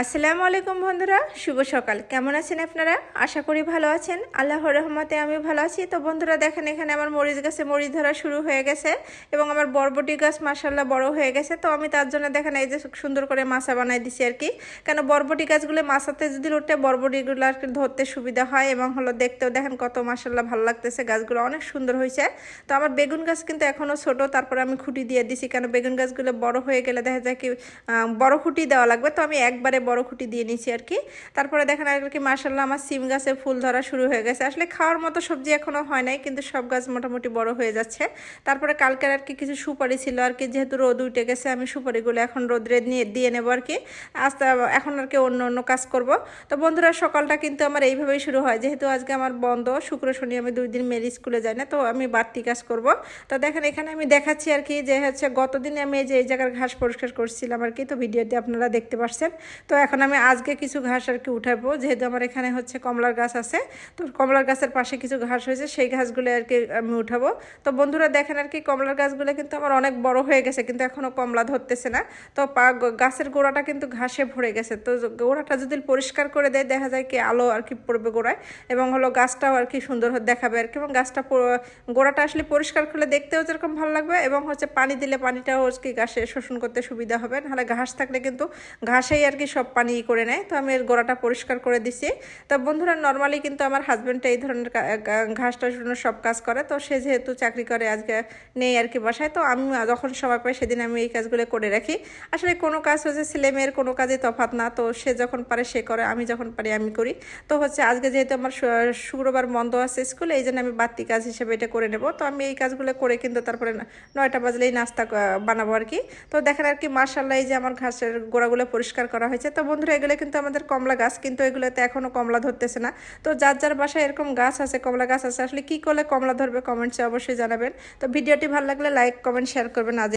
আসসালামু আলাইকুম বন্ধুরা, শুভ সকাল। কেমন আছেন আপনারা? আশা করি ভালো আছেন। আল্লাহর রহমতে আমি ভালো আছি। তো বন্ধুরা দেখেন, এখানে আমার মরিচ গাছে মরিচ ধরা শুরু হয়ে গেছে এবং আমার বরবটি গাছ মাশাআল্লাহ বড় হয়ে গেছে। তো আমি তার জন্য দেখেন এই যে সুন্দর করে মাছা বানাই দিছি আর কি। কেন বরবটি গাছগুলো মাছাতে যদি উঠে বরবটিগুলো আর কি ধরতে সুবিধা হয় এবং হলো দেখতেও দেখেন কত মাশাআল্লাহ ভালো লাগতেছে। গাছগুলো অনেক সুন্দর হয়েছে। তো আমার বেগুন গাছ কিন্তু এখনও ছোট, তারপরে আমি খুঁটি দিয়ে দিছি। কেন বেগুন গাছগুলো বড় হয়ে গেলে দেখা যায় কি বড় খুঁটি দেওয়া লাগবে। তো আমি একবারে বড় খুঁটি দিয়ে নিছি আর কি। তারপরে দেখেন আর কি মাশাআল্লাহ আমার সিম গাছে ফুল ধরা শুরু হয়ে গেছে। আসলে খাওয়ার মতো সবজি এখনো হয় নাই, কিন্তু সব গাছ মোটামুটি বড় হয়ে যাচ্ছে। তারপরে কালকের আর কি কিছু সুপারি ছিল আর কি, যেহেতু রোদ উঠে গেছে আমি সুপারিগুলো এখন রোদ্রে নিয়ে দিয়ে নেবো আর কি। আস্তে এখন আর কি অন্য কাজ করব। তো বন্ধুরা সকালটা কিন্তু আমার এইভাবেই শুরু হয়, যেহেতু আজকে আমার বন্ধ, শুক্র শনি আমি 2 দিন মেরি স্কুলে যাই না, তো আমি বাড়তি কাজ করব। তো দেখেন এখানে আমি দেখাচ্ছি আর কি যে হচ্ছে গতদিনে আমি এই জায়গার ঘাস পরিষ্কার করছিলাম আর কি। তো ভিডিওতে আপনারা দেখতে পাচ্ছেন। তো এখন আমি আজকে কিছু ঘাস আর কি উঠাবো, যেহেতু আমার এখানে হচ্ছে কমলার গাছ আছে। তো কমলার গাছের পাশে কিছু ঘাস হয়েছে, সেই ঘাসগুলো আর কি আমি উঠাবো। তো বন্ধুরা দেখেন আর কি কমলার গাছগুলো কিন্তু আমার অনেক বড় হয়ে গেছে, কিন্তু এখনও কমলা ধরতেছে না। তো গাছের গোড়াটা কিন্তু ঘাসে ভরে গেছে। তো গোড়াটা যদি পরিষ্কার করে দেয় দেখা যায় কি আলো আর কি পড়বে গোড়ায়, এবং হলো গাছটাও আর কি সুন্দর দেখাবে আর কি। এবং গাছটা গোড়াটা আসলে পরিষ্কার করলে দেখতেও যেরকম ভালো লাগবে, এবং হচ্ছে পানি দিলে পানিটাও আর কি গাছে শোষণ করতে সুবিধা হবে। নাহলে ঘাস থাকলে কিন্তু ঘাসেই আর কি সব পানি করে নেয়। তো আমি এর গোড়াটা পরিষ্কার করে দিছি। তো বন্ধুরা নর্মালি কিন্তু আমার হাজব্যান্ডটা এই ধরনের ঘাসটার জন্য সব কাজ করে। তো সে যেহেতু চাকরি করে আজকে নেই আর কি বাসায়, তো আমি যখন সময় পাই সেদিন আমি এই কাজগুলো করে রাখি। আসলে কোনো কাজ হচ্ছে ছেলে মেয়ের কোনো কাজে তফাৎ না, তো সে যখন পারে সে করে, আমি যখন পারি আমি করি। তো হচ্ছে আজকে যেহেতু আমার শুক্রবার বন্ধ আছে স্কুলে, এই জন্য আমি বাড়তি কাজ হিসেবে এটা করে নেব। তো আমি এই কাজগুলো করে কিন্তু তারপরে 9টা বাজলেই নাস্তা বানাবো আর কি। তো দেখেন আর কি মাশাআল্লাহ এই যে আমার ঘাসের গোড়াগুলো পরিষ্কার করা হয়েছে। তো বন্ধুরা এগুলো কিন্তু আমাদের কমলা গাছ, কিন্তু এগুলোতে এখনও কমলা ধরতেছে না। তো যার যার বাসায় এরকম গাছ আছে, কমলা গাছ আছে, আসলে কি করলে কমলা ধরবে কমেন্টসে অবশ্যই জানাবেন। তো ভিডিওটি ভালো লাগলে লাইক কমেন্ট শেয়ার করবেন। আজ